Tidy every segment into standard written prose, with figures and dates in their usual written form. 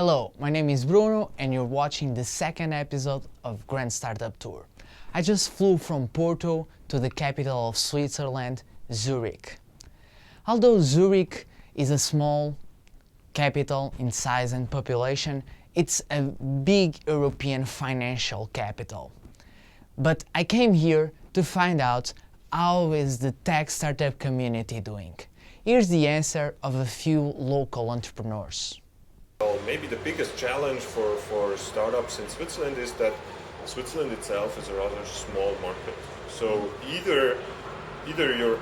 Hello, my name is Bruno and you're watching the second episode of Grand Startup Tour. I just flew from Porto to the capital of Switzerland, Zurich. Although Zurich is a small capital in size and population, it's a big European financial capital. But I came here to find out how is the tech startup community doing. Here's the answer of a few local entrepreneurs. Well, maybe the biggest challenge for startups in Switzerland is that Switzerland itself is a rather small market. So either your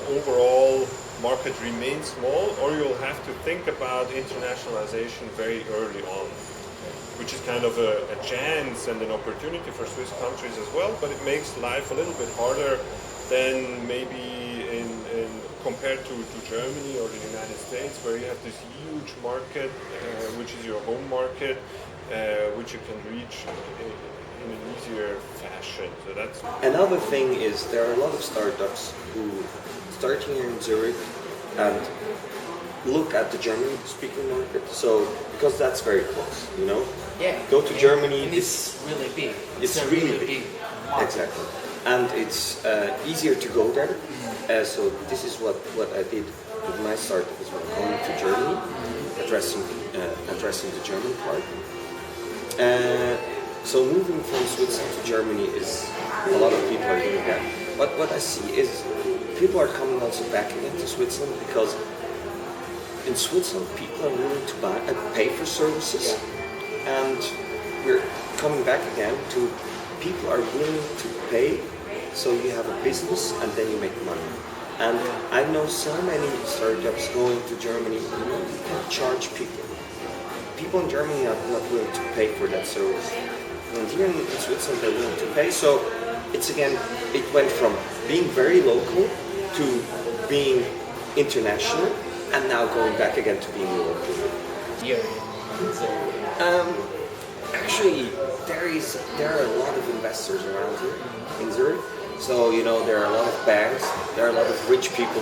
overall market remains small, or you'll have to think about internationalization very early on, which is kind of a chance and an opportunity for Swiss countries as well, but it makes life a little bit harder than maybe compared to Germany or the United States, where you have this huge market, which is your home market, which you can reach in an easier fashion. So that's another thing is there are a lot of startups who start here in Zurich and look at the German-speaking market. So because that's very close, you know. Yeah. Go to Germany. And it's really big. It's a really big market. Exactly. And it's easier to go there. So this is what I did with my startup as well, going to Germany, addressing the German part. So moving from Switzerland to Germany is, a lot of people are doing that. But what I see is people are coming also back again to Switzerland because in Switzerland people are willing to pay for services, and we're coming back again to people are willing to pay. So you have a business and then you make money. And I know so many startups going to Germany, you know, you can charge people. People in Germany are not willing to pay for that service. And here in Switzerland they're willing to pay. So it's again, it went from being very local to being international, and now going back again to being local. Here. Actually, there are a lot of investors around here in Zurich. So, you know, there are a lot of banks, there are a lot of rich people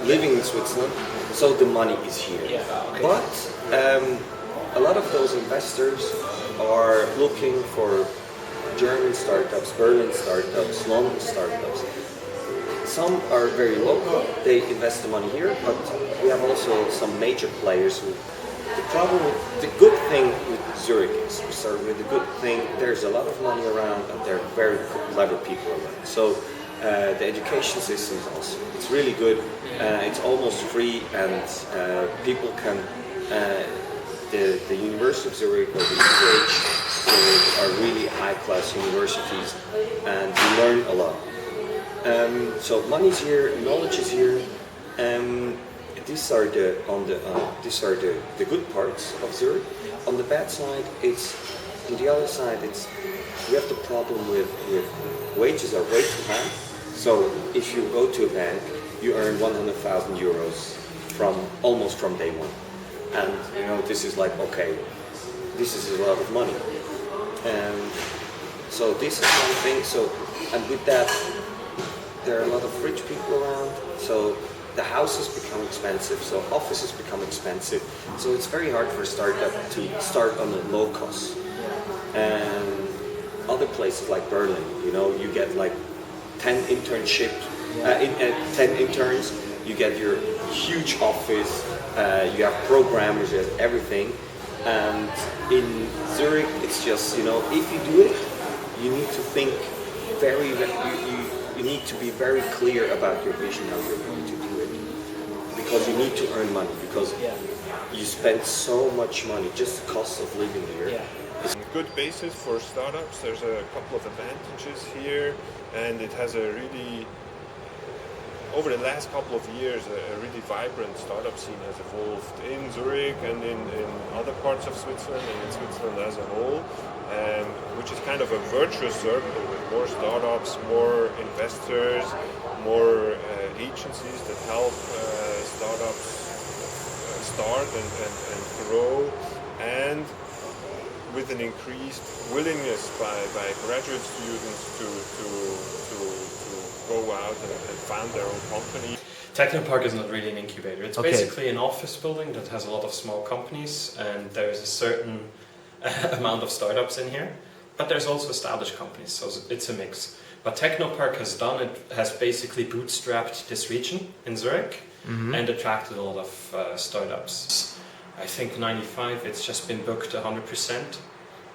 living in Switzerland, so the money is here. Yeah, okay. But a lot of those investors are looking for German startups, Berlin startups, London startups. Some are very local, they invest the money here, but we have also some major players who. The good thing with Zurich is, we start with the good thing, there's a lot of money around and there are very clever people around. So the education system is also, it's really good, it's almost free, and people can, the University of Zurich or the ETH Zurich are really high-class universities, and you learn a lot. So money's here, knowledge is here. These are the good parts of Zurich. On the bad side, on the other side, we have the problem with wages are way too high. So if you go to a bank, you earn 100,000 euros almost from day one, and you know this is like, okay, this is a lot of money, and so this is one thing. So, and with that, there are a lot of rich people around. So. The houses become expensive, so offices become expensive. So it's very hard for a startup to start on a low cost. And other places like Berlin, you know, you get like 10 interns, you get your huge office, you have programmers, you have everything. And in Zurich, it's just, you know, if you do it, you need to think you need to be very clear about your vision, how you're going to do it. Because you need to earn money, because you spend so much money, just the cost of living here. Yeah. It's a good basis for startups. There's a couple of advantages here, and it has a really, over the last couple of years, a really vibrant startup scene has evolved in Zurich and in other parts of Switzerland and in Switzerland as a whole, which is kind of a virtuous circle with more startups, more investors, more agencies that help startups start and grow, and with an increased willingness by graduate students to go out and found their own company. Technopark is not really an incubator. It's Okay. basically an office building that has a lot of small companies, and there's a certain amount of startups in here. But there's also established companies, so it's a mix. What Technopark has done, it has basically bootstrapped this region in Zurich and attracted a lot of startups. I think 95, it's just been booked 100%.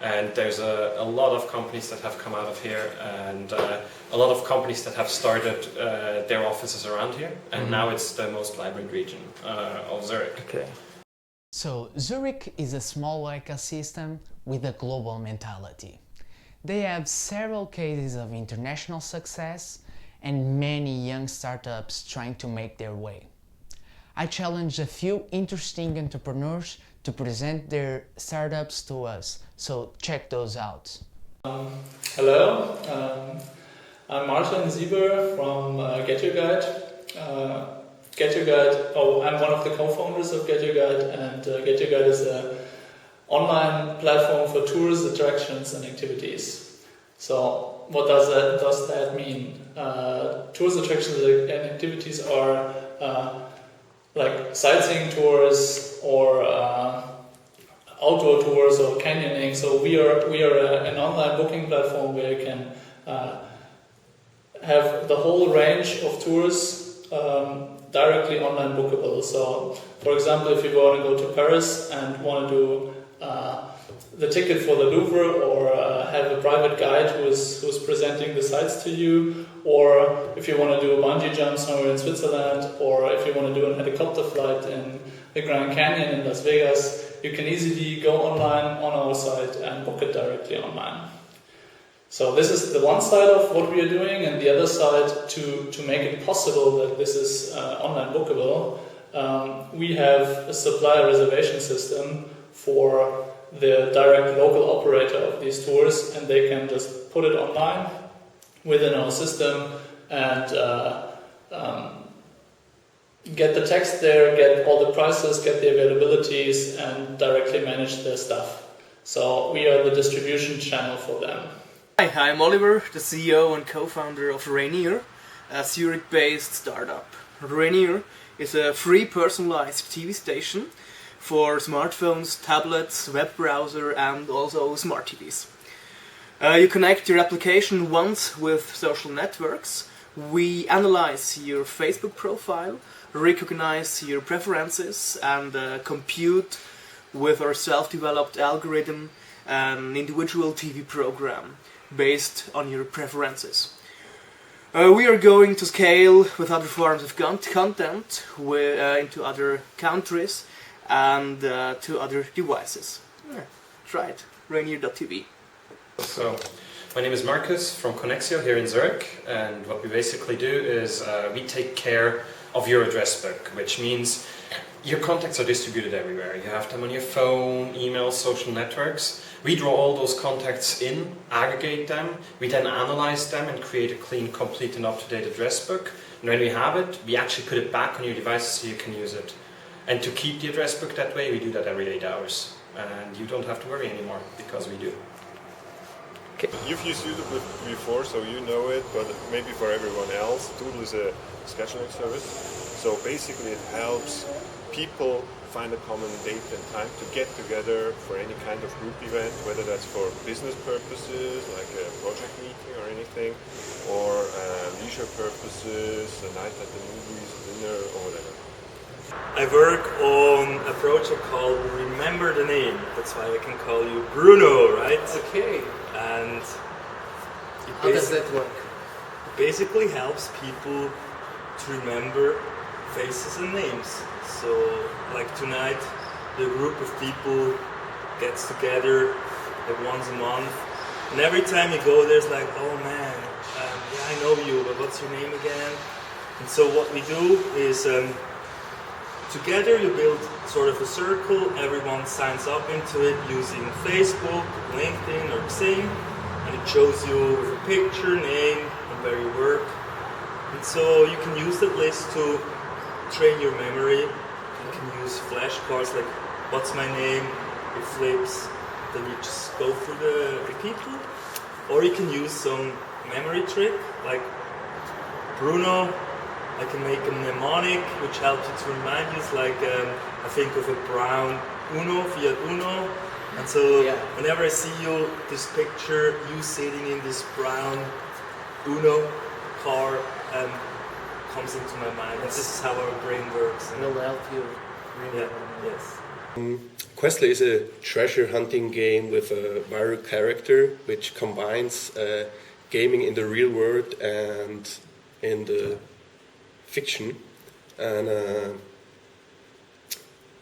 And there's a lot of companies that have come out of here, and a lot of companies that have started their offices around here. And now it's the most vibrant region of Zurich. Okay. So Zurich is a small ecosystem with a global mentality. They have several cases of international success and many young startups trying to make their way. I challenged a few interesting entrepreneurs to present their startups to us, so check those out. Hello, I'm Martin Sieber from Get Your Guide. Get Your Guide, I'm one of the co-founders of Get Your Guide, and Get Your Guide is an online platform for tours, attractions and activities. So what does that mean? Tours, attractions and activities are like sightseeing tours or outdoor tours or canyoning. So we are an online booking platform where you can have the whole range of tours directly online bookable. So, for example, if you want to go to Paris and want to do the ticket for the Louvre, or have a private guide who's presenting the sites to you, or if you want to do a bungee jump somewhere in Switzerland, or if you want to do a helicopter flight in the Grand Canyon in Las Vegas, you can easily go online on our site and book it directly online. So this is the one side of what we are doing, and the other side, to make it possible that this is online bookable, we have a supplier reservation system for the direct local operator of these tours, and they can just put it online within our system and get the text there, get all the prices, get the availabilities, and directly manage their stuff. So we are the distribution channel for them. Hi, I'm Oliver, the CEO and co-founder of Rainier, a Zurich-based startup. Rainier is a free personalized TV station for smartphones, tablets, web browser and also smart TVs. You connect your application once with social networks. We analyze your Facebook profile, recognize your preferences and compute with our self-developed algorithm an individual TV program based on your preferences. We are going to scale with other forms of content into other countries and to other devices. Try it, Rainier.tv. So, my name is Marcus from Connexio here in Zurich, and what we basically do is we take care of your address book, which means your contacts are distributed everywhere. You have them on your phone, email, social networks. We draw all those contacts in, aggregate them, we then analyze them and create a clean, complete and up-to-date address book. And when we have it, we actually put it back on your device so you can use it. And to keep the address book that way, we do that every 8 hours. And you don't have to worry anymore, because we do. You've used YouTube before, so you know it, but maybe for everyone else, Doodle is a scheduling service. So basically it helps people find a common date and time to get together for any kind of group event, whether that's for business purposes, like a project meeting or anything, or leisure purposes, a night at the movies, dinner, or whatever. I work on a project called Remember the Name. That's why I can call you Bruno, right? Okay. And How does that work? it basically helps people to remember faces and names. So, like tonight, the group of people gets together like once a month, and every time you go, there's like, oh man, yeah, I know you, but what's your name again? And so what we do is together you build sort of a circle, everyone signs up into it using Facebook, LinkedIn or Xing, and it shows you with a picture, name, and where you work. And so you can use that list to train your memory. You can use flashcards like, what's my name? It flips, then you just go through the people. Or you can use some memory trick like Bruno I can make a mnemonic which helps you to remind you. It's like I think of a brown Uno, Fiat Uno, and so whenever I see you, this picture, you sitting in this brown Uno car, comes into my mind. And this is how our brain works. Will help you. Yes. Questly is a treasure hunting game with a viral character which combines gaming in the real world and in the fiction. And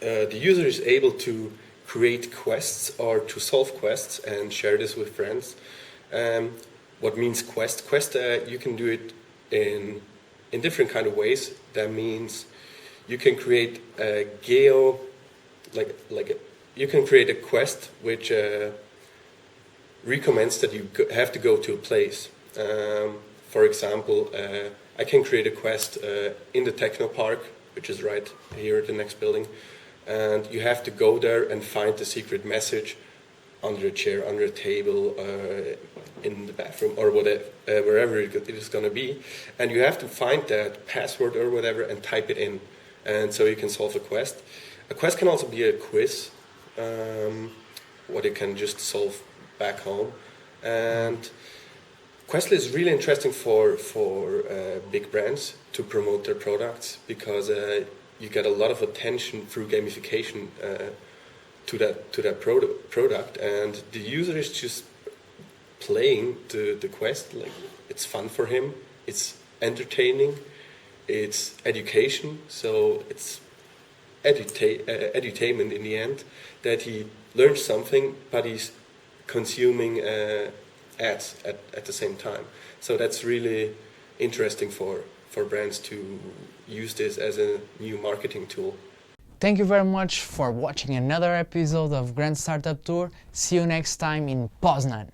the user is able to create quests or to solve quests and share this with friends. What means quest? Quest, you can do it in different kind of ways. That means you can create a you can create a quest which recommends that you have to go to a place. For example, I can create a quest in the techno park, which is right here at the next building, and you have to go there and find the secret message under a chair, under a table, in the bathroom, or whatever, wherever it is going to be, and you have to find that password or whatever and type it in, and so you can solve a quest. A quest can also be a quiz, what you can just solve back home, and Questly is really interesting for big brands to promote their products, because you get a lot of attention through gamification to that product, and the user is just playing the quest. Like, it's fun for him, it's entertaining, it's education, so it's edutainment in the end, that he learns something, but he's consuming ads at the same time. So that's really interesting for brands to use this as a new marketing tool. Thank you very much for watching another episode of Grand Startup Tour. See you next time in Poznan.